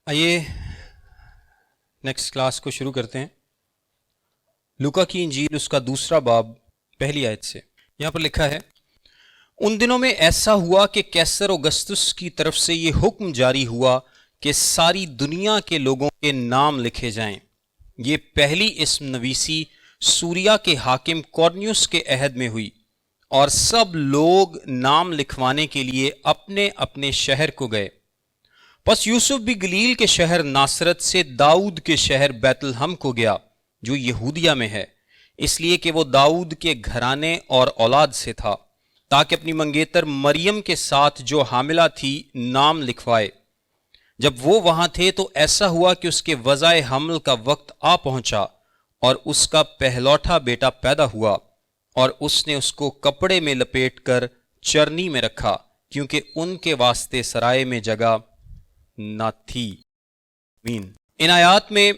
آئیے next class کو شروع کرتے ہیں۔ لوکا کی انجیل اس کا دوسرا باب پہلی آیت سے یہاں پر لکھا ہے، ان دنوں میں ایسا ہوا کہ کیسر اوگستس کی طرف سے یہ حکم جاری ہوا کہ ساری دنیا کے لوگوں کے نام لکھے جائیں۔ یہ پہلی اسم نویسی سوریا کے حاکم کورنیوس کے عہد میں ہوئی، اور سب لوگ نام لکھوانے کے لیے اپنے اپنے شہر کو گئے۔ پس یوسف بھی گلیل کے شہر ناصرت سے داؤد کے شہر بیت لحم کو گیا جو یہودیہ میں ہے، اس لیے کہ وہ داؤد کے گھرانے اور اولاد سے تھا، تاکہ اپنی منگیتر مریم کے ساتھ جو حاملہ تھی نام لکھوائے۔ جب وہ وہاں تھے تو ایسا ہوا کہ اس کے وضع حمل کا وقت آ پہنچا، اور اس کا پہلوٹا بیٹا پیدا ہوا، اور اس نے اس کو کپڑے میں لپیٹ کر چرنی میں رکھا، کیونکہ ان کے واسطے سرائے میں جگہ نہ تھی۔ ان آیات میں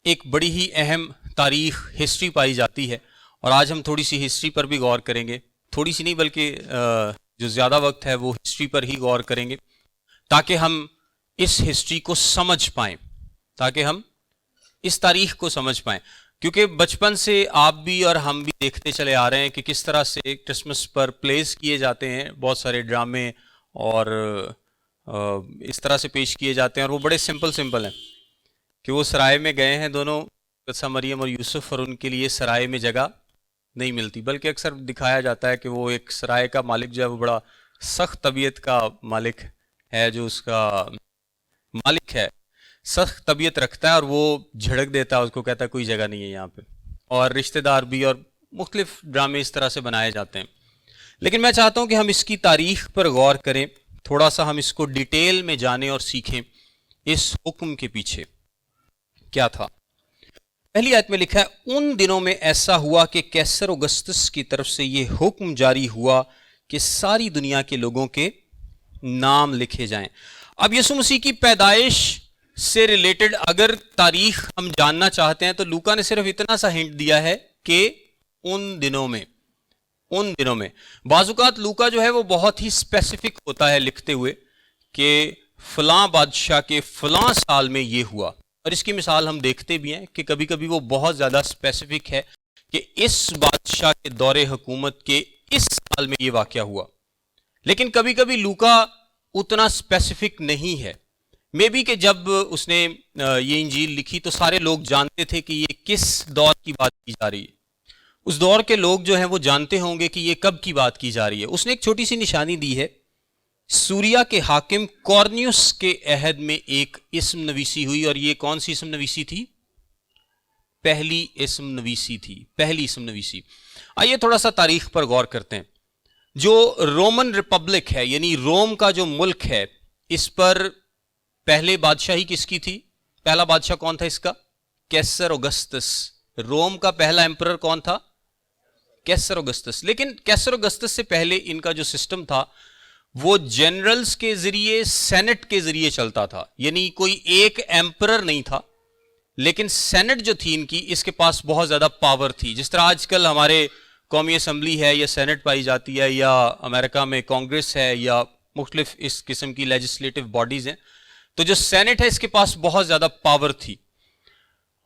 ایک بڑی ہی اہم تاریخ ہسٹری پائی جاتی ہے، اور آج ہم تھوڑی سی ہسٹری پر بھی غور کریں گے، تھوڑی سی نہیں بلکہ جو زیادہ وقت ہے وہ ہسٹری پر ہی غور کریں گے، تاکہ ہم اس ہسٹری کو سمجھ پائیں، تاکہ ہم اس تاریخ کو سمجھ پائیں، کیونکہ بچپن سے آپ بھی اور ہم بھی دیکھتے چلے آ رہے ہیں کہ کس طرح سے کرسمس پر پلیز کیے جاتے ہیں، بہت سارے ڈرامے اور اس طرح سے پیش کیے جاتے ہیں، اور وہ بڑے سمپل ہیں کہ وہ سرائے میں گئے ہیں دونوں، قدسہ مریم اور یوسف، اور ان کے لیے سرائے میں جگہ نہیں ملتی، بلکہ اکثر دکھایا جاتا ہے کہ وہ ایک سرائے کا مالک جو ہے وہ بڑا سخت طبیعت کا مالک ہے، جو اس کا مالک ہے سخت طبیعت رکھتا ہے، اور وہ جھڑک دیتا ہے، اس کو کہتا ہے کوئی جگہ نہیں ہے یہاں پہ، اور رشتہ دار بھی اور مختلف ڈرامے اس طرح سے بنائے جاتے ہیں۔ لیکن میں چاہتا ہوں کہ ہم اس کی تاریخ پر غور کریں، تھوڑا سا ہم اس کو ڈیٹیل میں جانیں اور سیکھیں، اس حکم کے پیچھے کیا تھا۔ پہلی آیت میں لکھا ہے، ان دنوں میں ایسا ہوا کہ کیسر اوگستس کی طرف سے یہ حکم جاری ہوا کہ ساری دنیا کے لوگوں کے نام لکھے جائیں۔ اب یسوع مسیح کی پیدائش سے ریلیٹڈ اگر تاریخ ہم جاننا چاہتے ہیں تو لوکا نے صرف اتنا سا ہنٹ دیا ہے کہ ان دنوں میں بعض اوقات لوکا جو ہے وہ بہت ہی اسپیسیفک ہوتا ہے لکھتے ہوئے کہ فلاں بادشاہ کے فلاں سال میں یہ ہوا، اور اس کی مثال ہم دیکھتے بھی ہیں کہ کبھی کبھی وہ بہت زیادہ اسپیسیفک ہے کہ اس بادشاہ کے دور حکومت کے اس سال میں یہ واقعہ ہوا، لیکن کبھی کبھی لوکا اتنا اسپیسیفک نہیں ہے۔ مے بی کہ جب اس نے یہ انجیل لکھی تو سارے لوگ جانتے تھے کہ یہ کس دور کی بات کی جا رہی ہے، اس دور کے لوگ جو ہیں وہ جانتے ہوں گے کہ یہ کب کی بات کی جا رہی ہے۔ اس نے ایک چھوٹی سی نشانی دی ہے، سوریا کے حاکم کورنیوس کے عہد میں ایک اسم نویسی ہوئی، اور یہ کون سی اسم نویسی تھی؟ پہلی اسم نویسی تھی، پہلی اسم نویسی۔ آئیے تھوڑا سا تاریخ پر غور کرتے ہیں۔ جو رومن ریپبلک ہے، یعنی روم کا جو ملک ہے، اس پر پہلے بادشاہی کس کی تھی؟ پہلا بادشاہ کون تھا اس کا؟ کیسر اوگستس۔ روم کا پہلا ایمپرر کون تھا؟ کیسر اوگستس۔ لیکن کیسر اوگستس سے پہلے ان کا جو سسٹم تھا وہ جنرلز کے ذریعے، سینٹ کے ذریعے چلتا تھا، یعنی کوئی ایک ایمپرر نہیں تھا، لیکن سینٹ جو تھی ان کی، اس کے پاس بہت زیادہ پاور تھی۔ جس طرح آج کل ہمارے قومی اسمبلی ہے یا سینٹ پائی جاتی ہے، یا امریکہ میں کانگریس ہے، یا مختلف اس قسم کی لیجسلیٹو باڈیز ہیں، تو جو سینٹ ہے اس کے پاس بہت زیادہ پاور تھی۔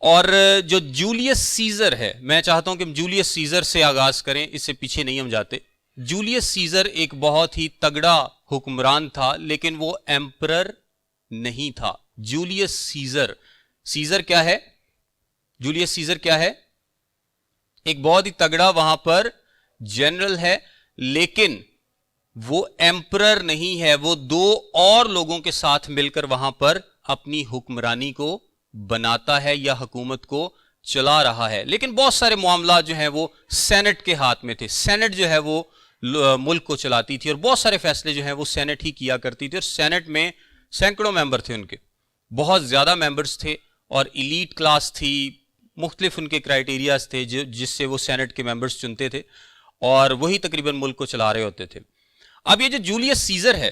اور جو جولیس سیزر ہے، میں چاہتا ہوں کہ ہم جولیس سیزر سے آغاز کریں، اس سے پیچھے نہیں ہم جاتے۔ جولیس سیزر ایک بہت ہی تگڑا حکمران تھا، لیکن وہ ایمپرر نہیں تھا۔ جولیس سیزر، سیزر کیا ہے؟ جولیس سیزر کیا ہے؟ ایک بہت ہی تگڑا وہاں پر جنرل ہے، لیکن وہ ایمپرر نہیں ہے، وہ دو اور لوگوں کے ساتھ مل کر وہاں پر اپنی حکمرانی کو بناتا ہے یا حکومت کو چلا رہا ہے، لیکن بہت سارے معاملات جو ہیں وہ سینٹ کے ہاتھ میں تھے۔ سینٹ جو ہے وہ ملک کو چلاتی تھی، اور بہت سارے فیصلے جو ہیں وہ سینٹ ہی کیا کرتی تھی، اور سینٹ میں سینکڑوں ممبر تھے، ان کے بہت زیادہ ممبرز تھے، اور ایلیٹ کلاس تھی، مختلف ان کے کرائیٹیریاز تھے جس سے وہ سینٹ کے ممبرز چنتے تھے، اور وہی تقریباً ملک کو چلا رہے ہوتے تھے۔ اب یہ جو جولیس سیزر ہے،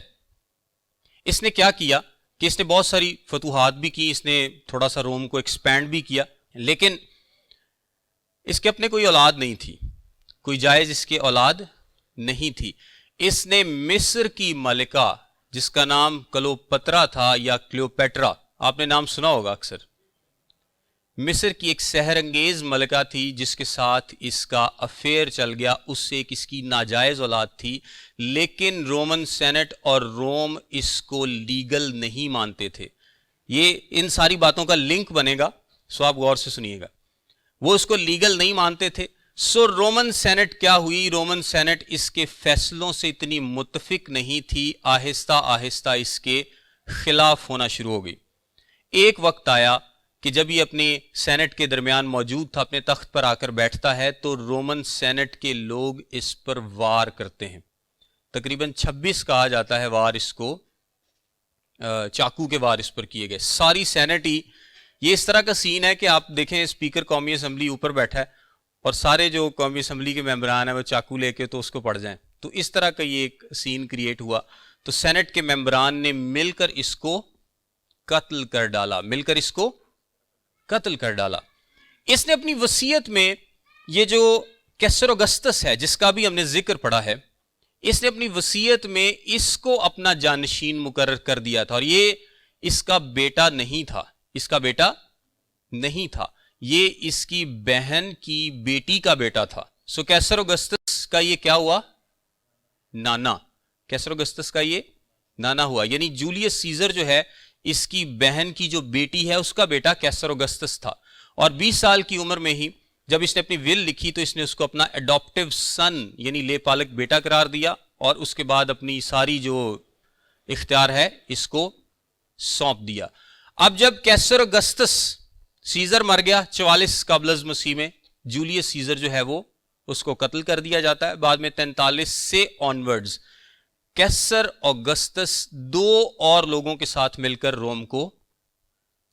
اس نے کیا کیا کہ اس نے بہت ساری فتوحات بھی کی، اس نے تھوڑا سا روم کو ایکسپینڈ بھی کیا، لیکن اس کے اپنے کوئی اولاد نہیں تھی، کوئی جائز اس کے اولاد نہیں تھی۔ اس نے مصر کی ملکہ جس کا نام کلوپترا تھا یا کلیوپیٹرا، آپ نے نام سنا ہوگا اکثر. مصر کی ایک سحر انگیز ملکہ تھی جس کے ساتھ اس کا افیئر چل گیا, اس سے ایک اس کی ناجائز اولاد تھی, لیکن رومن سینٹ اور روم اس کو لیگل نہیں مانتے تھے. یہ ان ساری باتوں کا لنک بنے گا, سو آپ غور سے سنیے گا. وہ اس کو لیگل نہیں مانتے تھے. سو رومن سینٹ کیا ہوئی, رومن سینٹ اس کے فیصلوں سے اتنی متفق نہیں تھی, آہستہ آہستہ اس کے خلاف ہونا شروع ہو گئی. ایک وقت آیا کہ جب یہ اپنے سینٹ کے درمیان موجود تھا, اپنے تخت پر آ کر بیٹھتا ہے, تو رومن سینٹ کے لوگ اس پر وار کرتے ہیں. تقریباً 26 کہا جاتا ہے وار اس کو, چاقو کے وار اس پر کیے گئے. ساری سینٹ ہی, یہ اس طرح کا سین ہے کہ آپ دیکھیں اسپیکر قومی اسمبلی اوپر بیٹھا ہے اور سارے جو قومی اسمبلی کے ممبران ہیں وہ چاقو لے کے تو اس کو پڑ جائیں. تو اس طرح کا یہ ایک سین کریٹ ہوا. تو سینٹ کے ممبران نے مل کر اس کو قتل کر ڈالا, مل کر اس کو قتل کر ڈالا. اس نے اپنی وصیت میں, یہ جو کیسر اگسطس ہے جس کا بھی ہم نے ذکر پڑھا ہے, اس نے اپنی وصیت میں اس کو اپنا جانشین مقرر کر دیا تھا, اور یہ اس کا بیٹا نہیں تھا, اس کا بیٹا نہیں تھا, یہ اس کی بہن کی بیٹی کا بیٹا تھا. سو کیسر اگسطس کا یہ کیا ہوا, نانا. کیسر اگسطس کا یہ نانا ہوا, یعنی جولیس سیزر جو ہے اس کی بہن کی جو بیٹی ہے اس کا بیٹا کیسر اگسطس تھا. اور 20 سال کی عمر میں ہی جب اس نے اپنی ول لکھی تو اس نے اس کو اپنا اڈاپٹیو سن یعنی لے پالک بیٹا قرار دیا, اور اس کے بعد اپنی ساری جو اختیار ہے اس کو سونپ دیا. اب جب کیسر اگسطس سیزر مر گیا 44 قبل از مسیح میں, جولیس سیزر جو ہے وہ اس کو قتل کر دیا جاتا ہے. بعد میں 43 سے آنورڈز کیسر اگسطس 2 اور لوگوں کے ساتھ مل کر روم کو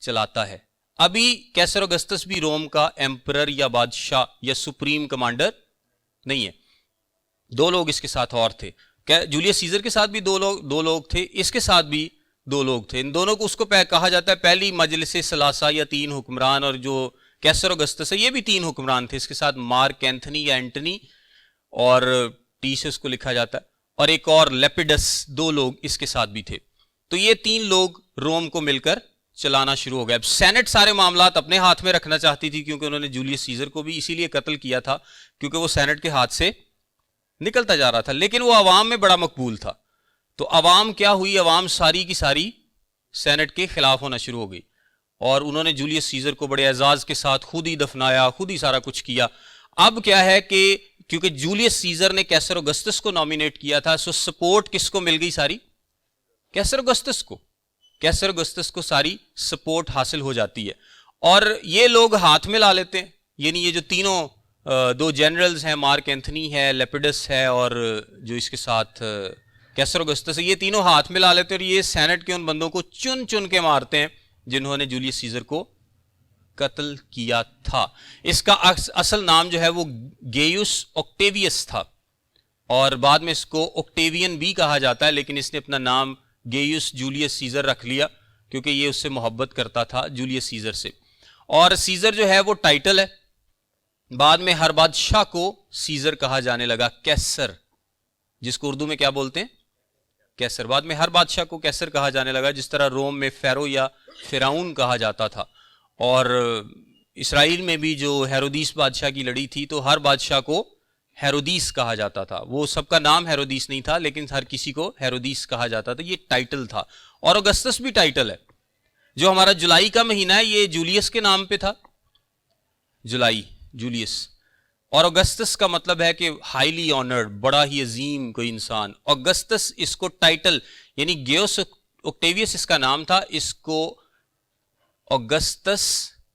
چلاتا ہے. ابھی کیسر اگسطس بھی روم کا ایمپرر یا بادشاہ یا سپریم کمانڈر نہیں ہے. 2 لوگ اس کے ساتھ اور تھے, جولیس سیزر کے ساتھ بھی 2 لوگ تھے, اس کے ساتھ بھی 2 لوگ تھے. ان دونوں کو اس کو کہا جاتا ہے پہلی مجلس ثلاثہ یا 3 حکمران, اور جو کیسر اگسطس ہے یہ بھی 3 حکمران تھے. اس کے ساتھ مارک اینتھنی یا اینٹنی, اور ٹی سے اس کو لکھا جاتا ہے, اور ایک اور لیپیڈس, 2 لوگ اس کے ساتھ بھی تھے. تو یہ 3 لوگ روم کو مل کر چلانا شروع ہو گیا. اب سینٹ سارے معاملات اپنے ہاتھ میں رکھنا چاہتی تھی, کیونکہ انہوں نے جولیس سیزر کو بھی اسی لیے قتل کیا تھا کیونکہ وہ سینٹ کے ہاتھ سے نکلتا جا رہا تھا, لیکن وہ عوام میں بڑا مقبول تھا. تو عوام کیا ہوئی, عوام ساری کی ساری سینٹ کے خلاف ہونا شروع ہو گئی, اور انہوں نے جولیس سیزر کو بڑے اعزاز کے ساتھ خود ہی دفنایا, خود ہی سارا کچھ کیا. اب کیا ہے کہ کیونکہ جولیس سیزر نے کیسر اگسطس کو نامینیٹ کیا تھا, سو سپورٹ کس کو مل گئی, ساری کیسر اگسطس کو. کیسر اگسطس کو ساری سپورٹ حاصل ہو جاتی ہے, اور یہ لوگ ہاتھ میں لا لیتے ہیں, یعنی یہ جو تینوں 2 جنرلز ہیں, مارک اینتھنی ہے, لیپیڈس ہے, اور جو اس کے ساتھ کیسر اگسطس ہے, یہ تینوں ہاتھ میں لا لیتے ہیں, اور یہ سینٹ کے ان بندوں کو چن چن کے مارتے ہیں جنہوں نے جولیس سیزر کو قتل کیا تھا. اس کا اصل نام جو ہے وہ گیوس اوکٹیویس تھا, اور بعد میں اس کو اوکٹیوین بھی کہا جاتا ہے, لیکن اس نے اپنا نام گیوس جولیس سیزر رکھ لیا کیونکہ یہ اس سے محبت کرتا تھا جولیس سیزر سے. اور سیزر جو ہے وہ ٹائٹل ہے, بعد میں ہر بادشاہ کو سیزر کہا جانے لگا, کیسر جس کو اردو میں کیا بولتے ہیں, کیسر. بعد میں ہر بادشاہ کو کیسر کہا جانے لگا, جس طرح روم میں فیرو یا فرعون کہا جاتا تھا, اور اسرائیل میں بھی جو ہیرودیس بادشاہ کی لڑی تھی تو ہر بادشاہ کو ہیرودیس کہا جاتا تھا. وہ سب کا نام ہیرودیس نہیں تھا, لیکن ہر کسی کو ہیرودیس کہا جاتا تھا, یہ ٹائٹل تھا. اور اگسطس بھی ٹائٹل ہے. جو ہمارا جولائی کا مہینہ ہے یہ جولیس کے نام پہ تھا, جولائی جولیس, اور اگسطس کا مطلب ہے کہ ہائیلی آنرڈ, بڑا ہی عظیم کوئی انسان. اگسطس اس کو ٹائٹل یعنی گیوس اوکٹیویس اس کا نام تھا, اس کو اگسطس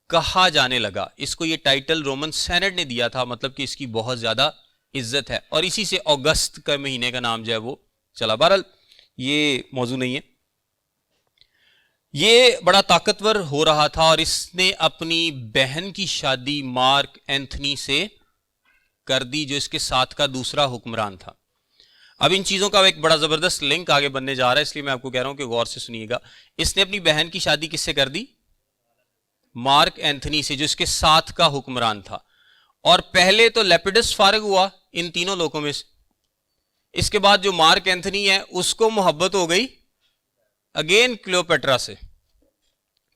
کہا جانے لگا. اس کو یہ ٹائٹل رومن سینٹ نے دیا تھا, مطلب کہ اس کی بہت زیادہ عزت ہے, اور اسی سے اگست کا مہینے کا نام جو ہے وہ چلا. بہرحال یہ موضوع نہیں ہے. یہ بڑا طاقتور ہو رہا تھا, اور اس نے اپنی بہن کی شادی مارک اینتھنی سے کر دی جو اس کے ساتھ کا دوسرا حکمران تھا. اب ان چیزوں کا ایک بڑا زبردست لنک آگے بننے جا رہا ہے, اس لیے میں آپ کو کہہ رہا ہوں کہ غور سے سنیے گا. اس نے اپنی بہن کی شادی کس سے کر دی, مارک اینتھنی سے جو اس کے ساتھ کا حکمران تھا. اور پہلے تو لیپیڈس فارغ ہوا ان تینوں لوگوں میں سے, اس کے بعد جو مارک اینتھنی ہے اس کو محبت ہو گئی اگین کلیوپیٹرا سے.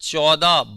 14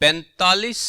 45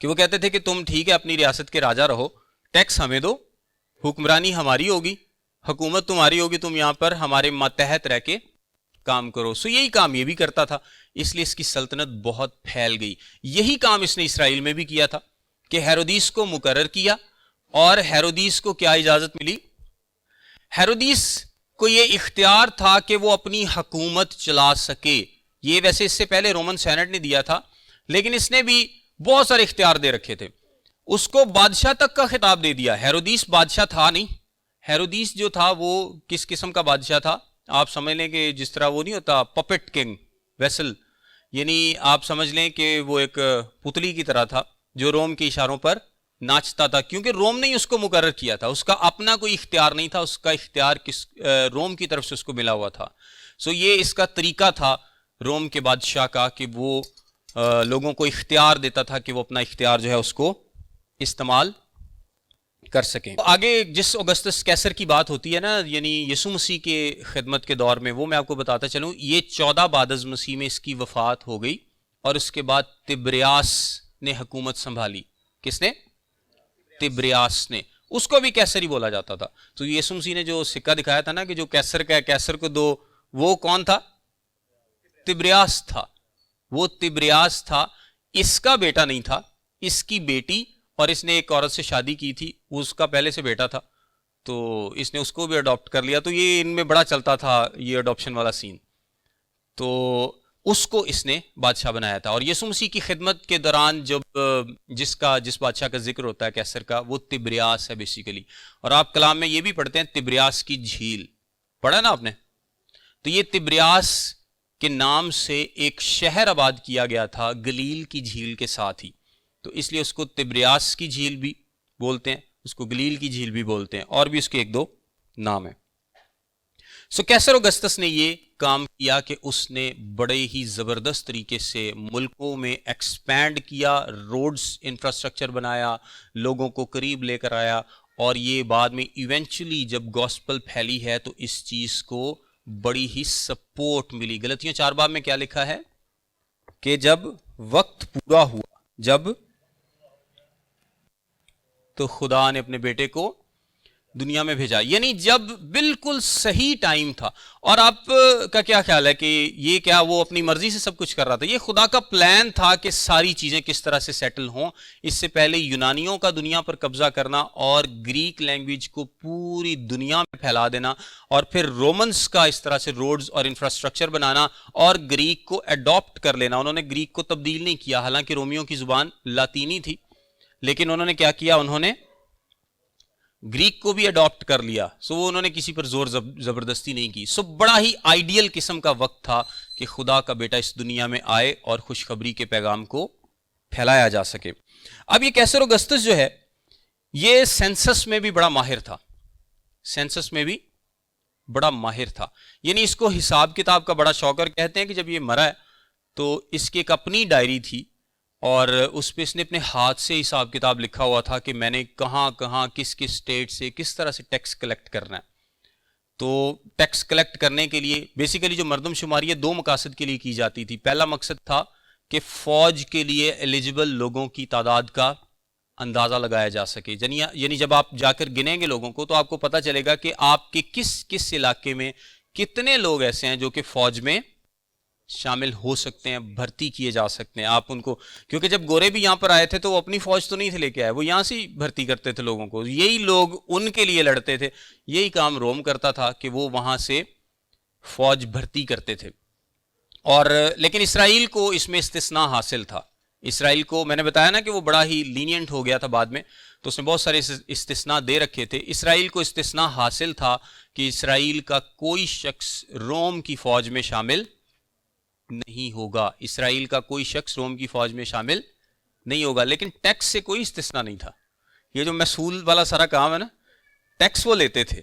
کہ وہ کہتے تھے کہ تم ٹھیک ہے اپنی ریاست کے راجا رہو, ٹیکس ہمیں دو, حکمرانی ہماری ہوگی, حکومت تمہاری ہوگی, تم یہاں پر ہمارے ماتحت رہ کے کام کرو. سو یہی کام یہ بھی کرتا تھا, اس لیے اس کی سلطنت بہت پھیل گئی. یہی کام اس نے اسرائیل میں بھی کیا تھا کہ ہیرودیس کو مقرر کیا, اور ہیرودیس کو کیا اجازت ملی؟ ہیرودیس کو یہ اختیار تھا کہ وہ اپنی حکومت چلا سکے. یہ ویسے اس سے پہلے رومن سینٹ نے دیا تھا, لیکن اس نے بھی بہت سارے اختیار دے رکھے تھے. اس کو بادشاہ تک کا خطاب دے دیا. ہیرودیس بادشاہ تھا نہیں. ہیرودیس جو تھا وہ کس قسم کا بادشاہ تھا؟ آپ سمجھ لیں کہ جس طرح وہ نہیں ہوتا پپٹ کنگ ویسل, یعنی آپ سمجھ لیں کہ وہ ایک پتلی کی طرح تھا جو روم کے اشاروں پر ناچتا تھا, کیونکہ روم نے ہی اس کو مقرر کیا تھا. اس کا اپنا کوئی اختیار نہیں تھا, اس کا اختیار روم کی طرف سے اس کو ملا ہوا تھا. سو یہ اس کا طریقہ تھا روم کے بادشاہ کا کہ وہ لوگوں کو اختیار دیتا تھا کہ وہ اپنا اختیار جو ہے اس کو استعمال کر سکیں. آگے جس اگستس کیسر کی بات ہوتی ہے نا, یعنی یسوع مسیح کے خدمت کے دور میں, وہ میں آپ کو بتاتا چلوں. یہ 14 بعد از مسیح میں اس کی وفات ہو گئی, اور اس کے بعد تبریاس نے حکومت سنبھالی. کس نے؟ تبریاس نے. اس کو بھی کیسر ہی بولا جاتا تھا. تو یسوع مسیح نے جو سکہ دکھایا تھا نا کہ جو کیسر کا ہے کیسر کو دو, وہ کون تھا؟ تبریاس تھا. وہ تبریاس تھا. اس کا بیٹا نہیں تھا, اس کی بیٹی, اور اس نے ایک عورت سے شادی کی تھی, اس کا پہلے سے بیٹا تھا, تو اس نے اس کو بھی اڈاپٹ کر لیا. تو یہ ان میں بڑا چلتا تھا یہ اڈاپشن والا سین. تو اس کو اس نے بادشاہ بنایا تھا. اور یسوع مسیح کی خدمت کے دوران جب جس بادشاہ کا ذکر ہوتا ہے کیسر کا, وہ تبریاس ہے بیسیکلی. اور آپ کلام میں یہ بھی پڑھتے ہیں تبریاس کی جھیل, پڑھا نا آپ نے. تو یہ تبریاس کے نام سے ایک شہر آباد کیا گیا تھا گلیل کی جھیل کے ساتھ ہی, تو اس لیے اس کو تبریاس کی جھیل بھی بولتے ہیں, اس کو گلیل کی جھیل بھی بولتے ہیں, اور بھی اس کے ایک دو نام ہیں. سو کیسر اگستس نے یہ کام کیا کہ اس نے بڑے ہی زبردست طریقے سے ملکوں میں ایکسپینڈ کیا, روڈز انفراسٹرکچر بنایا, لوگوں کو قریب لے کر آیا. اور یہ بعد میں ایونچولی جب گاسپل پھیلی ہے تو اس چیز کو بڑی ہی سپورٹ ملی. غلطیوں 4 باب میں کیا لکھا ہے کہ جب وقت پورا ہوا, جب تو خدا نے اپنے بیٹے کو دنیا میں بھیجا, یعنی جب بالکل صحیح ٹائم تھا. اور آپ کا کیا خیال ہے کہ یہ کیا وہ اپنی مرضی سے سب کچھ کر رہا تھا؟ یہ خدا کا پلان تھا کہ ساری چیزیں کس طرح سے سیٹل ہوں. اس سے پہلے یونانیوں کا دنیا پر قبضہ کرنا, اور گریک لینگویج کو پوری دنیا میں پھیلا دینا, اور پھر رومنز کا اس طرح سے روڈز اور انفراسٹرکچر بنانا, اور گریک کو اڈاپٹ کر لینا. انہوں نے گریک کو تبدیل نہیں کیا, حالانکہ رومیوں کی زبان لاطینی تھی, لیکن انہوں نے کیا کیا, انہوں نے گریک کو بھی اڈاپٹ کر لیا. سو وہ انہوں نے کسی پر زور زبردستی نہیں کی. سو بڑا ہی آئیڈیل قسم کا وقت تھا کہ خدا کا بیٹا اس دنیا میں آئے اور خوشخبری کے پیغام کو پھیلایا جا سکے. اب یہ کیسر اگستس جو ہے یہ سینسس میں بھی بڑا ماہر تھا, سینسس میں بھی بڑا ماہر تھا, یعنی اس کو حساب کتاب کا بڑا شوق. اور کہتے ہیں کہ جب یہ مرا ہے تو اس کی ایک اپنی ڈائری تھی, اور اس پہ اس نے اپنے ہاتھ سے حساب کتاب لکھا ہوا تھا کہ میں نے کہاں کہاں کس کس اسٹیٹ سے کس طرح سے ٹیکس کلیکٹ کرنا ہے. تو ٹیکس کلیکٹ کرنے کے لیے بیسیکلی جو مردم شماری ہے 2 مقاصد کے لیے کی جاتی تھی. پہلا مقصد تھا کہ فوج کے لیے ایلیجبل لوگوں کی تعداد کا اندازہ لگایا جا سکے. یعنی جب آپ جا کر گنیں گے لوگوں کو تو آپ کو پتہ چلے گا کہ آپ کے کس علاقے میں کتنے لوگ ایسے ہیں جو کہ فوج میں شامل ہو سکتے ہیں, بھرتی کیے جا سکتے ہیں. آپ ان کو, کیونکہ جب گورے بھی یہاں پر آئے تھے تو وہ اپنی فوج تو نہیں تھے لے کے آئے, وہ یہاں سے ہی بھرتی کرتے تھے لوگوں کو. یہی لوگ ان کے لیے لڑتے تھے, یہی کام روم کرتا تھا کہ وہ وہاں سے فوج بھرتی کرتے تھے. اور لیکن اسرائیل کو اس میں استثناء حاصل تھا. اسرائیل کو میں نے بتایا نا کہ وہ بڑا ہی لینینٹ ہو گیا تھا بعد میں, تو اس نے بہت سارے استثناء دے رکھے تھے. اسرائیل کو استثناء حاصل تھا کہ اسرائیل کا کوئی شخص روم کی فوج میں شامل نہیں ہوگا. اسرائیل کا کوئی شخص روم کی فوج میں شامل نہیں ہوگا. لیکن ٹیکس سے کوئی استثناء نہیں تھا. یہ جو محصول والا سارا کام ہے نا, ٹیکس وہ لیتے تھے.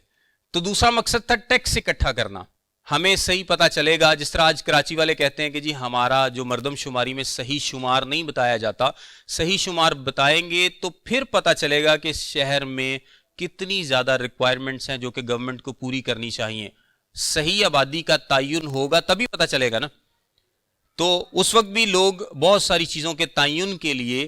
تو دوسرا مقصد تھا ٹیکس اکٹھا کرنا. ہمیں صحیح پتا چلے گا, جس طرح آج کراچی والے کہتے ہیں کہ جی ہمارا جو مردم شماری میں صحیح شمار نہیں بتایا جاتا, صحیح شمار بتائیں گے تو پھر پتا چلے گا کہ شہر میں کتنی زیادہ ریکوائرمنٹس ہیں جو کہ گورنمنٹ کو پوری کرنی چاہیے. صحیح آبادی کا تعین ہوگا تبھی پتا چلے گا نا. تو اس وقت بھی لوگ بہت ساری چیزوں کے تعین کے لیے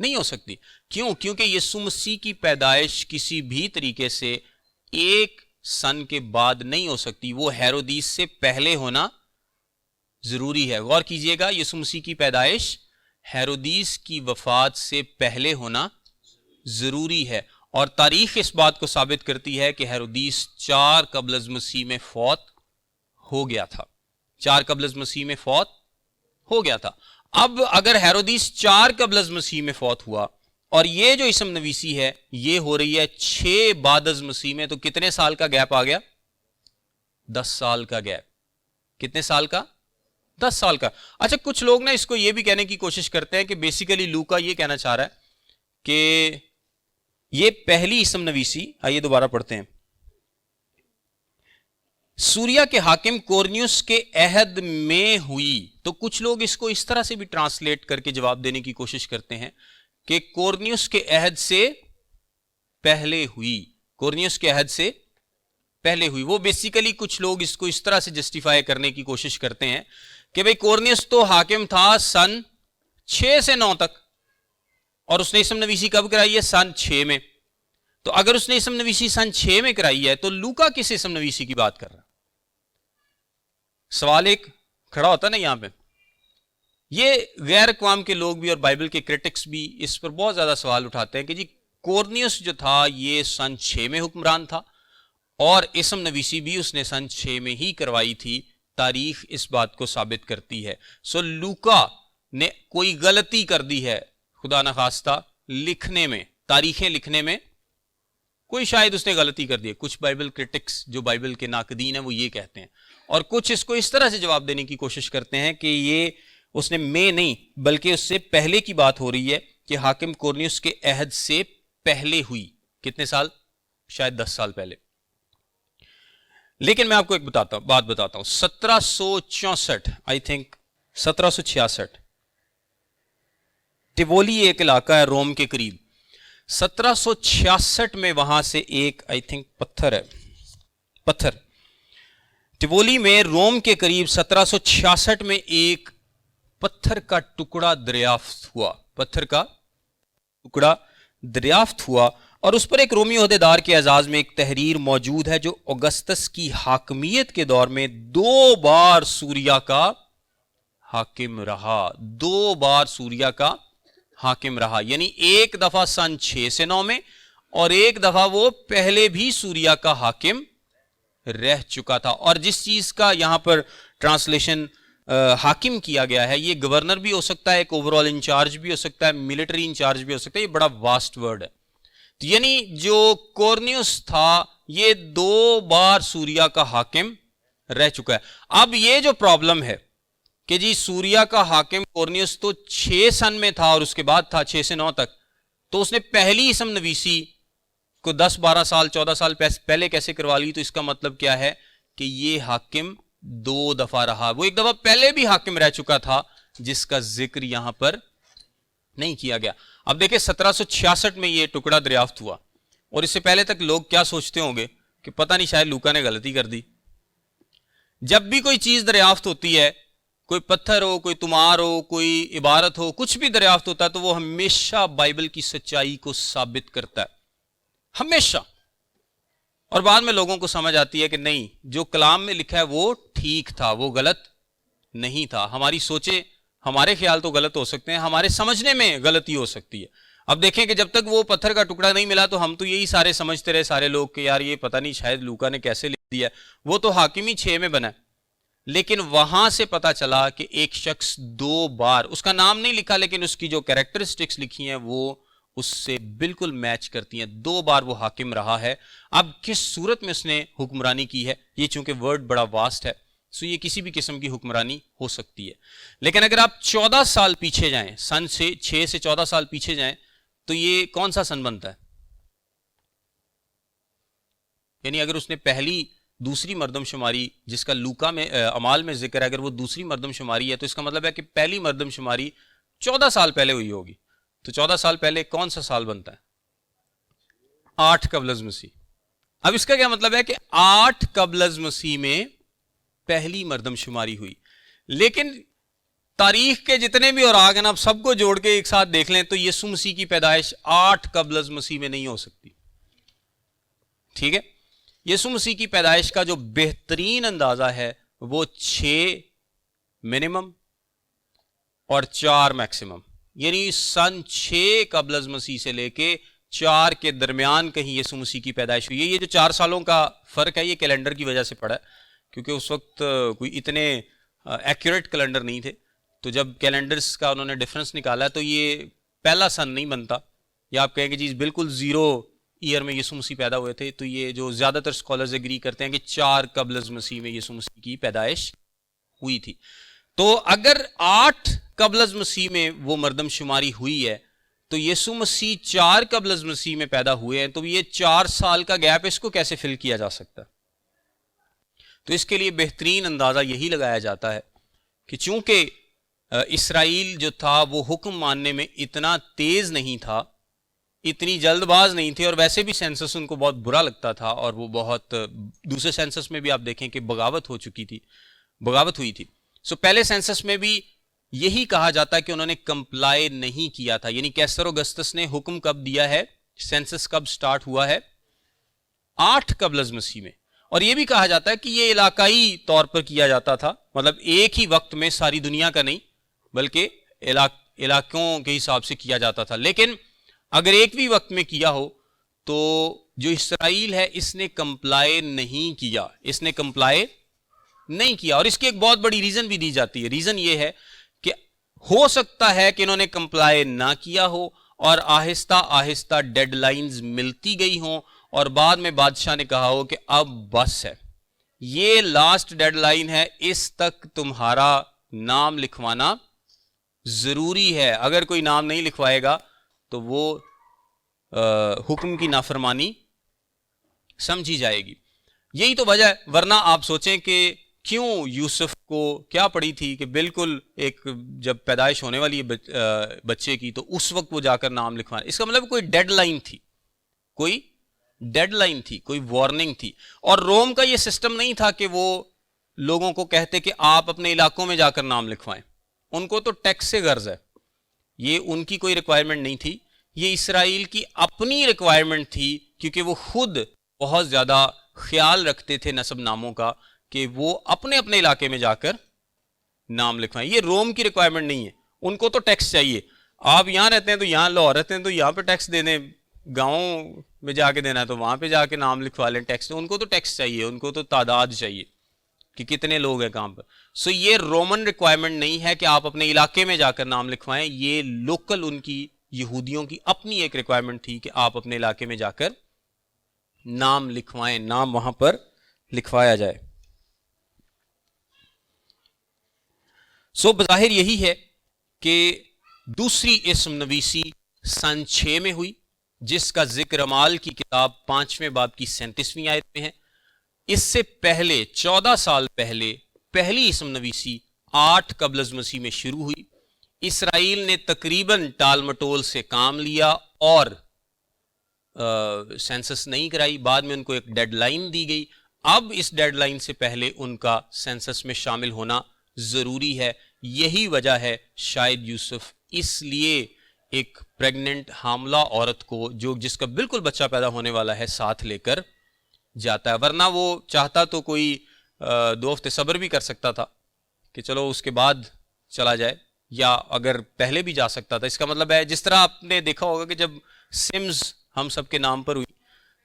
نہیں ہو سکتی. کیوں؟ کیونکہ یسوع مسیح کی پیدائش کسی بھی طریقے سے ایک سن کے بعد نہیں ہو سکتی، وہ ہیرودیس سے پہلے ہونا ضروری ہے. غور کیجئے گا، یسوع مسیح کی پیدائش ہیرودیس کی وفات سے پہلے ہونا ضروری ہے، اور تاریخ اس بات کو ثابت کرتی ہے کہ ہیرودیس 4 قبل از مسیح میں فوت ہو گیا تھا. 4 قبل از مسیح میں فوت ہو گیا تھا. اب اگر ہیرودیس 4 قبل از مسیح میں فوت ہوا اور یہ جو اسم نویسی ہے یہ ہو رہی ہے 6 بعد از مسیح میں، تو کتنے سال کا گیپ آ گیا؟ 10 سال کا گیپ. کتنے سال کا؟ 10 سال کا. اچھا، کچھ لوگ نا اس کو یہ بھی کہنے کی کوشش کرتے ہیں کہ بیسیکلی لوکا یہ کہنا چاہ رہا ہے کہ یہ پہلی اسم نویسی، آئیے دوبارہ پڑھتے ہیں، سوریا کے حاکم کورنیوس کے عہد میں ہوئی. تو کچھ لوگ اس کو اس طرح سے بھی ٹرانسلیٹ کر کے جواب دینے کی کوشش کرتے ہیں کہ کورنیوس کے عہد سے پہلے ہوئی. کورنیوس کے عہد سے پہلے ہوئی. وہ بیسیکلی کچھ لوگ اس کو اس طرح سے جسٹیفائی کرنے کی کوشش کرتے ہیں کہ بھئی کورنیوس تو حاکم تھا سن 6 سے 9 تک، اور اس نے اسم نویسی کب کرائی ہے؟ سن 6 میں. تو اگر اس نے اسم نویسی سن 6 میں کرائی ہے تو لوکا کس اسم نویسی کی بات کر رہا ہے؟ سوال ایک کھڑا ہوتا نا یہاں پہ. یہ غیر اقوام کے لوگ بھی اور بائبل کے کرٹکس بھی اس پر بہت زیادہ سوال اٹھاتے ہیں کہ جی کورنیوس جو تھا یہ سن 6 میں حکمران تھا اور اسم نویسی بھی اس نے سن 6 میں ہی کروائی تھی. تاریخ اس بات کو ثابت کرتی ہے. سو لوکا نے کوئی غلطی کر دی ہے خدا نخواستہ لکھنے میں، تاریخیں لکھنے میں کوئی شاید اس نے غلطی کر دی ہے. کچھ بائبل کرٹکس جو بائبل کے ناقدین ہیں وہ یہ کہتے ہیں، اور کچھ اس کو اس طرح سے جواب دینے کی کوشش کرتے ہیں کہ یہ اس نے میں نہیں بلکہ اس سے پہلے کی بات ہو رہی ہے کہ حاکم کورنیوس کے عہد سے پہلے ہوئی. کتنے سال؟ شاید 10 سال پہلے. لیکن میں آپ کو ایک بات بتاتا ہوں. 1764 آئی تھنک 1766 ٹیوولی ایک علاقہ ہے روم کے قریب. 1766 میں وہاں سے ایک آئی تھنک پتھر ٹیوولی میں روم کے قریب 1766 میں ایک پتھر کا ٹکڑا دریافت ہوا. پتھر کا ٹکڑا دریافت ہوا اور اس پر ایک رومی عہدیدار کے اعزاز میں ایک تحریر موجود ہے جو اگسطس کی حاکمیت کے دور میں 2 بار سوریا کا حاکم رہا. 2 بار سوریا کا حاکم رہا، یعنی ایک دفعہ سن 6 سے 9 میں اور ایک دفعہ وہ پہلے بھی سوریا کا حاکم رہ چکا تھا. اور جس چیز کا یہاں پر ٹرانسلیشن حاکم کیا گیا ہے یہ گورنر بھی ہو سکتا ہے، ایک اوورال انچارج بھی ہو سکتا ہے، ملٹری انچارج بھی ہو سکتا ہے. یہ بڑا واسٹ ورڈ ہے. یعنی جو کورنیوس تھا یہ 2 بار سوریا کا حاکم رہ چکا ہے. اب یہ جو پرابلم ہے کہ جی سوریا کا حاکم کورنیوس تو 6 سن میں تھا اور اس کے بعد تھا 6 سے 9 تک، تو اس نے پہلی اسم نویسی کو 10 12 سال 14 سال پہلے کیسے کروا لی؟ تو اس کا مطلب کیا ہے کہ یہ حاکم 2 دفعہ رہا. وہ ایک دفعہ پہلے بھی حاکم رہ چکا تھا جس کا ذکر یہاں پر نہیں کیا گیا. اب دیکھیں 1766 میں یہ ٹکڑا دریافت ہوا اور اس سے پہلے تک لوگ کیا سوچتے ہوں گے کہ پتہ نہیں شاید لوکا نے غلطی کر دی. جب بھی کوئی چیز دریافت ہوتی ہے، کوئی پتھر ہو، کوئی تمار ہو، کوئی عبارت ہو، کچھ بھی دریافت ہوتا ہے تو وہ ہمیشہ بائبل کی سچائی کو ثابت کرتا ہے، ہمیشہ. اور بعد میں لوگوں کو سمجھ آتی ہے کہ نہیں، جو کلام میں لکھا ہے وہ ٹھیک تھا، وہ غلط نہیں تھا. ہماری سوچیں، ہمارے خیال تو غلط ہو سکتے ہیں، ہمارے سمجھنے میں غلطی ہو سکتی ہے. اب دیکھیں کہ جب تک وہ پتھر کا ٹکڑا نہیں ملا تو ہم تو یہی سارے سمجھتے رہے سارے لوگ کہ یار یہ پتہ نہیں شاید لوکا نے کیسے لکھ دیا، وہ تو حاکم ہی 6 میں بنا ہے. لیکن وہاں سے پتا چلا کہ ایک شخص 2 بار، اس کا نام نہیں لکھا لیکن اس کی جو کریکٹرسٹکس لکھی ہیں وہ اس سے بالکل میچ کرتی ہیں. 2 بار وہ حاکم رہا ہے. اب کس صورت میں اس نے حکمرانی کی ہے، یہ چونکہ ورڈ بڑا واسٹ ہے سو یہ کسی بھی قسم کی حکمرانی ہو سکتی ہے. لیکن اگر آپ 14 سال پیچھے جائیں، سن سے 6 سے 14 سال پیچھے جائیں تو یہ کون سا سن بنتا ہے؟ یعنی اگر اس نے پہلی دوسری مردم شماری جس کا لوکا میں اعمال میں ذکر ہے، اگر وہ دوسری مردم شماری ہے تو اس کا مطلب ہے کہ پہلی مردم شماری 14 سال پہلے ہوئی ہوگی. تو 14 سال پہلے کون سا سال بنتا ہے؟ 8 قبل از مسیح. اب اس کا کیا مطلب ہے کہ 8 قبل از مسیح میں پہلی مردم شماری ہوئی. لیکن تاریخ کے جتنے بھی اوراق ہیں نا آپ سب کو جوڑ کے ایک ساتھ دیکھ لیں تو یسوع مسیح کی پیدائش 8 قبل از مسیح میں نہیں ہو سکتی. ٹھیک ہے. یسوع مسیح کی پیدائش کا جو بہترین اندازہ ہے وہ 6 منیمم اور 4 میکسیمم، یعنی سن 6 قبل از مسیح سے لے کے 4 کے درمیان کہیں یسوع مسیح کی پیدائش ہوئی ہے. یہ جو 4 سالوں کا فرق ہے یہ کیلنڈر کی وجہ سے پڑا ہے، کیونکہ اس وقت کوئی اتنے ایکوریٹ کیلنڈر نہیں تھے. تو جب کیلنڈرز کا انہوں نے ڈفرنس نکالا ہے تو یہ پہلا سن نہیں بنتا، یا آپ کہیں کہ جی بالکل 0 ایئر میں یسوع مسیح پیدا ہوئے تھے. تو یہ جو زیادہ تر اسکالرز اگری کرتے ہیں کہ 4 قبل از مسیح میں یسوع مسیح کی پیدائش ہوئی تھی. تو اگر 8 قبل از مسیح میں وہ مردم شماری ہوئی ہے تو یسوع مسیح 4 قبل از مسیح میں پیدا ہوئے ہیں، تو یہ 4 سال کا گیپ اس کو کیسے فل کیا جا سکتا؟ تو اس کے لیے بہترین اندازہ یہی لگایا جاتا ہے کہ چونکہ اسرائیل جو تھا وہ حکم ماننے میں اتنا تیز نہیں تھا، اتنی جلد باز نہیں تھے، اور ویسے بھی سینسس ان کو بہت برا لگتا تھا، اور وہ بہت دوسرے سینسس میں بھی آپ دیکھیں کہ بغاوت ہوئی تھی. سو پہلے سینسس میں بھی یہی کہا جاتا ہے کہ انہوں نے کمپلائی نہیں کیا تھا. یعنی کیسر اگستس نے حکم کب دیا ہے، سینسس کب سٹارٹ ہوا ہے؟ 8 قبل از مسیح میں. اور یہ بھی کہا جاتا ہے کہ یہ علاقائی طور پر کیا جاتا تھا، مطلب ایک ہی وقت میں ساری دنیا کا نہیں بلکہ علاقوں کے حساب سے کیا جاتا تھا. لیکن اگر ایک بھی وقت میں کیا ہو تو جو اسرائیل ہے اس نے کمپلائی نہیں کیا، اور اس کی ایک بہت بڑی ریزن بھی دی جاتی ہے. ریزن یہ ہے کہ ہو سکتا ہے کہ انہوں نے کمپلائی نہ کیا ہو اور آہستہ آہستہ ڈیڈ لائنز ملتی گئی ہوں، اور بعد میں بادشاہ نے کہا ہو کہ اب بس ہے، یہ لاسٹ ڈیڈ لائن ہے، اس تک تمہارا نام لکھوانا ضروری ہے. اگر کوئی نام نہیں لکھوائے گا تو وہ حکم کی نافرمانی سمجھی جائے گی. یہی تو وجہ ہے، ورنہ آپ سوچیں کہ کیوں یوسف کو کیا پڑی تھی کہ بالکل ایک جب پیدائش ہونے والی ہے بچے کی تو اس وقت وہ جا کر نام لکھوانا. اس کا مطلب کوئی ڈیڈ لائن تھی، کوئی وارننگ تھی. اور روم کا یہ سسٹم نہیں تھا کہ وہ لوگوں کو کہتے کہ آپ اپنے علاقوں میں جا کر نام لکھوائیں. ان کو تو ٹیکس سے غرض ہے، یہ ان کی کوئی ریکوائرمنٹ نہیں تھی، یہ اسرائیل کی اپنی ریکوائرمنٹ تھی، کیونکہ وہ خود بہت زیادہ خیال رکھتے تھے نسب ناموں کا کہ وہ اپنے اپنے علاقے میں جا کر نام لکھوائیں. یہ روم کی ریکوائرمنٹ نہیں ہے. ان کو تو ٹیکس چاہیے، آپ یہاں رہتے ہیں تو یہاں لاہور رہتے ہیں تو یہاں پہ ٹیکس دے دیں، گاؤں میں جا کے دینا ہے تو وہاں پہ جا کے نام لکھوا لیں ٹیکس. ان کو تو ٹیکس چاہیے، ان کو تو تعداد چاہیے کہ کتنے لوگ ہیں کہاں پر. سو یہ رومن ریکوائرمنٹ نہیں ہے کہ آپ اپنے علاقے میں جا کر نام لکھوائیں، یہ لوکل ان کی یہودیوں کی اپنی ایک ریکوائرمنٹ تھی کہ آپ اپنے علاقے میں جا کر نام لکھوائیں، نام وہاں پر لکھوایا جائے. سو بظاہر یہی ہے کہ دوسری اسم نویسی سن 6 میں ہوئی، جس کا ذکر اعمال کی کتاب 5ویں باب کی 37ویں آیت میں ہے. اس سے پہلے 14 سال پہلے پہلی اسم نویسی 8 قبل از مسیح میں شروع ہوئی. اسرائیل نے تقریباً ٹال مٹول سے کام لیا اور سینسس نہیں کرائی. بعد میں ان کو ایک ڈیڈ لائن دی گئی. اب اس ڈیڈ لائن سے پہلے ان کا سینسس میں شامل ہونا ضروری ہے. یہی وجہ ہے شاید یوسف اس لیے ایک پریگننٹ حاملہ عورت کو جس کا بالکل بچہ پیدا ہونے والا ہے ساتھ لے کر جاتا ہے. ورنہ وہ چاہتا تو کوئی 2 ہفتے صبر بھی کر سکتا تھا کہ چلو اس کے بعد چلا جائے، یا اگر پہلے بھی جا سکتا تھا. اس کا مطلب ہے جس طرح آپ نے دیکھا ہوگا کہ جب سمز ہم سب کے نام پر ہوئی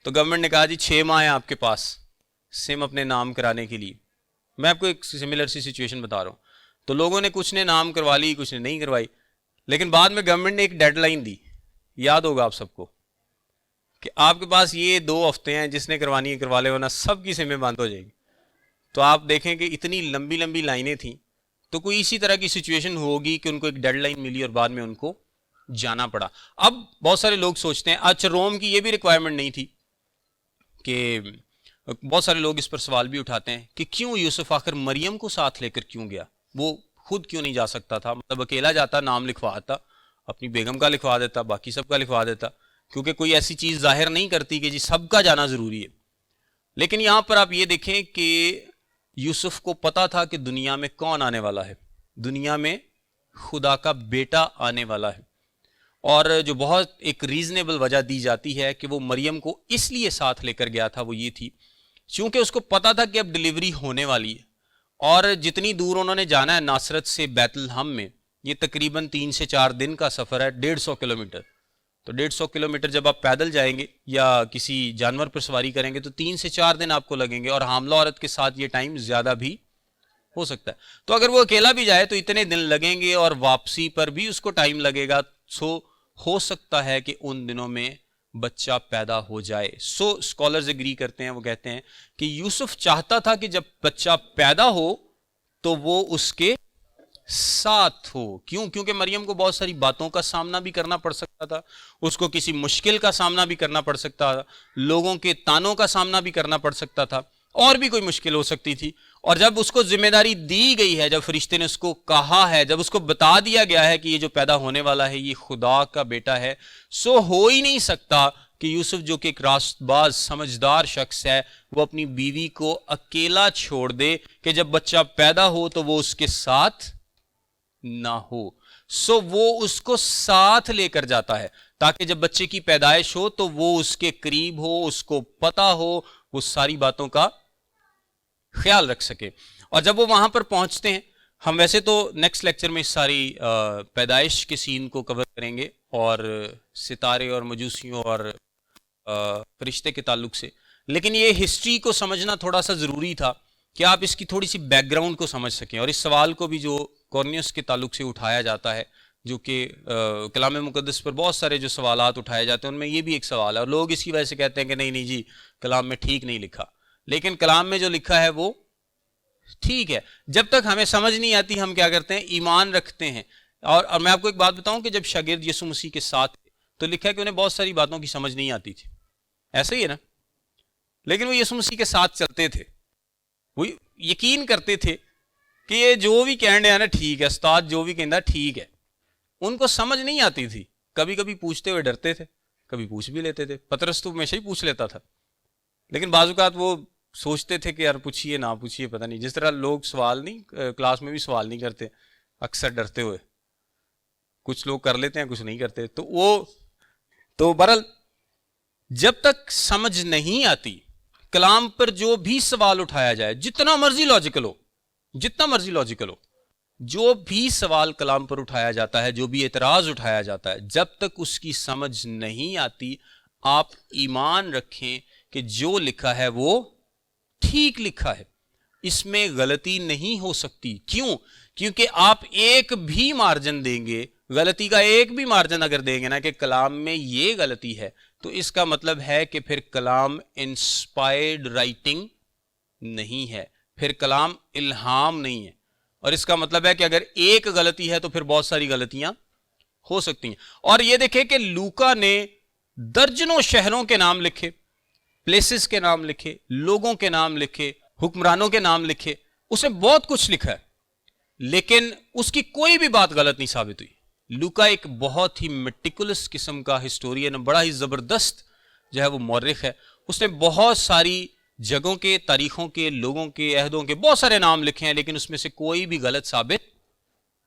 تو گورنمنٹ نے کہا جی 6 ماہ ہیں آپ کے پاس سم اپنے نام کرانے کے لیے. میں آپ کو ایک سملر سی سچویشن بتا رہا ہوں. تو لوگوں نے کچھ نے نام کروا لی، کچھ نے نہیں کروائی، لیکن بعد میں گورنمنٹ نے ایک ڈیڈ لائن دی، یاد ہوگا آپ سب کو، کہ آپ کے پاس یہ 2 ہفتے ہیں، جس نے کروانی ہے کروا لے ورنہ سب کی سمیں بند ہو جائے گی. تو آپ دیکھیں کہ اتنی لمبی لمبی لائنیں تھیں. تو کوئی اسی طرح کی سچویشن ہوگی کہ ان کو ایک ڈیڈ لائن ملی اور بعد میں ان کو جانا پڑا. اب بہت سارے لوگ سوچتے ہیں اچھا روم کی یہ بھی ریکوائرمنٹ نہیں تھی، کہ بہت سارے لوگ اس پر سوال بھی اٹھاتے ہیں کہ کیوں یوسف آخر مریم کو ساتھ لے کر کیوں گیا، وہ خود کیوں نہیں جا سکتا تھا؟ مطلب اکیلا جاتا، نام لکھوا آتا، اپنی بیگم کا لکھوا دیتا، باقی سب کا لکھوا دیتا، کیونکہ کوئی ایسی چیز ظاہر نہیں کرتی کہ جی سب کا جانا ضروری ہے. لیکن یہاں پر آپ یہ دیکھیں کہ یوسف کو پتا تھا کہ دنیا میں کون آنے والا ہے، دنیا میں خدا کا بیٹا آنے والا ہے. اور جو بہت ایک ریزنیبل وجہ دی جاتی ہے کہ وہ مریم کو اس لیے ساتھ لے کر گیا تھا وہ یہ تھی چونکہ اس کو پتا تھا کہ اب ڈلیوری ہونے والی ہے، اور جتنی دور انہوں نے جانا ہے ناصرت سے بیت لحم میں، یہ تقریباً 3 سے 4 دن کا سفر ہے، 150 کلومیٹر. تو 150 کلومیٹر جب آپ پیدل جائیں گے یا کسی جانور پر سواری کریں گے تو 3 سے 4 دن آپ کو لگیں گے، اور حاملہ عورت کے ساتھ یہ ٹائم زیادہ بھی ہو سکتا ہے. تو اگر وہ اکیلا بھی جائے تو اتنے دن لگیں گے، اور واپسی پر بھی اس کو ٹائم لگے گا. سو ہو سکتا ہے کہ ان دنوں میں بچہ پیدا ہو جائے. سو اسکالرز اگری کرتے ہیں، وہ کہتے ہیں کہ یوسف چاہتا تھا کہ جب بچہ پیدا ہو تو وہ اس کے ساتھ ہو. کیوں؟ کیونکہ مریم کو بہت ساری باتوں کا سامنا بھی کرنا پڑ سکتا تھا، اس کو کسی مشکل کا سامنا بھی کرنا پڑ سکتا تھا، لوگوں کے تانوں کا سامنا بھی کرنا پڑ سکتا تھا، اور بھی کوئی مشکل ہو سکتی تھی. اور جب اس کو ذمہ داری دی گئی ہے، جب فرشتے نے اس کو کہا ہے، جب اس کو بتا دیا گیا ہے کہ یہ جو پیدا ہونے والا ہے یہ خدا کا بیٹا ہے، سو ہو ہی نہیں سکتا کہ یوسف جو کہ ایک راست باز سمجھدار شخص ہے وہ اپنی بیوی کو اکیلا چھوڑ دے کہ جب بچہ پیدا ہو تو وہ اس کے ساتھ نہ ہو. سو وہ اس کو ساتھ لے کر جاتا ہے تاکہ جب بچے کی پیدائش ہو تو وہ اس کے قریب ہو، اس کو پتا ہو، وہ ساری باتوں کا خیال رکھ سکے. اور جب وہ وہاں پر پہنچتے ہیں، ہم ویسے تو نیکسٹ لیکچر میں اس ساری پیدائش کے سین کو کور کریں گے اور ستارے اور مجوسیوں اور فرشتے کے تعلق سے، لیکن یہ ہسٹری کو سمجھنا تھوڑا سا ضروری تھا کہ آپ اس کی تھوڑی سی بیک گراؤنڈ کو سمجھ سکیں. اور اس سوال کو بھی جو کورنیوس کے تعلق سے اٹھایا جاتا ہے، جو کہ کلام مقدس پر بہت سارے جو سوالات اٹھائے جاتے ہیں ان میں یہ بھی ایک سوال ہے، اور لوگ اس کی وجہ سے کہتے ہیں کہ نہیں جی کلام میں ٹھیک نہیں لکھا. لیکن کلام میں جو لکھا ہے وہ ٹھیک ہے. جب تک ہمیں سمجھ نہیں آتی ہم کیا کرتے ہیں؟ ایمان رکھتے ہیں. اور میں آپ کو ایک بات بتاؤں کہ جب شاگرد یسوع مسیح کے ساتھ تو لکھا ہے کہ انہیں بہت ساری باتوں کی سمجھ نہیں آتی تھی، ایسا ہی ہے نا، لیکن وہ یسوع مسیح کے ساتھ چلتے تھے، وہ یقین کرتے تھے کہ یہ جو بھی کہنے ہیں نا ٹھیک ہے، استاد جو بھی کہنا ٹھیک ہے. ان کو سمجھ نہیں آتی تھی، کبھی کبھی پوچھتے ہوئے ڈرتے تھے، کبھی پوچھ بھی لیتے تھے. پطرس تو ہمیشہ ہی پوچھ لیتا تھا، لیکن بعض اوقات وہ سوچتے تھے کہ یار پوچھیے نہ پوچھیے، پتہ نہیں، جس طرح لوگ سوال نہیں کلاس میں بھی سوال نہیں کرتے اکثر ڈرتے ہوئے، کچھ لوگ کر لیتے ہیں کچھ نہیں کرتے. تو بہرحال جب تک سمجھ نہیں آتی کلام پر جو بھی سوال اٹھایا جائے، جتنا مرضی لاجیکل ہو، جو بھی سوال کلام پر اٹھایا جاتا ہے، جو بھی اعتراض اٹھایا جاتا ہے، جب تک اس کی سمجھ نہیں آتی آپ ایمان رکھیں کہ جو لکھا ہے وہ ٹھیک لکھا ہے، اس میں غلطی نہیں ہو سکتی. کیوں؟ کیونکہ آپ ایک بھی مارجن دیں گے، غلطی کا ایک بھی مارجن اگر دیں گے نا کہ کلام میں یہ غلطی ہے، تو اس کا مطلب ہے کہ پھر کلام انسپائرڈ رائٹنگ نہیں ہے، پھر کلام الہام نہیں ہے. اور اس کا مطلب ہے کہ اگر ایک غلطی ہے تو پھر بہت ساری غلطیاں ہو سکتی ہیں. اور یہ دیکھیں کہ لوکا نے درجنوں شہروں کے نام لکھے، پلیسز کے نام لکھے، لوگوں کے نام لکھے، حکمرانوں کے نام لکھے، اس نے بہت کچھ لکھا ہے، لیکن اس کی کوئی بھی بات غلط نہیں ثابت ہوئی. لوکا ایک بہت ہی میٹیکولس قسم کا ہسٹورین، بڑا ہی زبردست جو ہے وہ مورخ ہے. اس نے بہت ساری جگہوں کے، تاریخوں کے، لوگوں کے، عہدوں کے بہت سارے نام لکھے ہیں، لیکن اس میں سے کوئی بھی غلط ثابت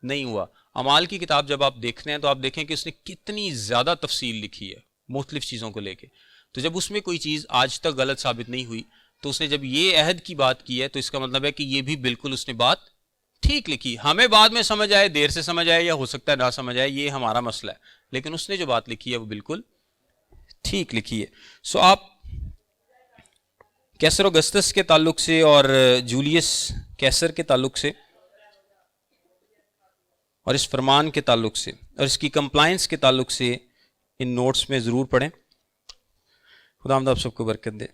نہیں ہوا. اعمال کی کتاب جب آپ دیکھتے ہیں تو آپ دیکھیں کہ اس نے کتنی زیادہ تفصیل لکھی ہے مختلف چیزوں کو لے کے. تو جب اس میں کوئی چیز آج تک غلط ثابت نہیں ہوئی تو اس نے جب یہ عہد کی بات کی ہے تو اس کا مطلب ہے کہ یہ بھی بالکل اس نے بات ٹھیک لکھی. ہمیں بعد میں سمجھ آئے، دیر سے سمجھ آئے، یا ہو سکتا ہے نہ سمجھ آئے، یہ ہمارا مسئلہ ہے، لیکن اس نے جو بات لکھی ہے وہ بالکل ٹھیک لکھی ہے. سو آپ کیسر اگسطس کے تعلق سے اور جولیس کیسر کے تعلق سے اور اس فرمان کے تعلق سے اور اس کی کمپلائنس کے تعلق سے ان نوٹس میں ضرور پڑھیں. خدا حافظ، آپ سب کو برکت دے.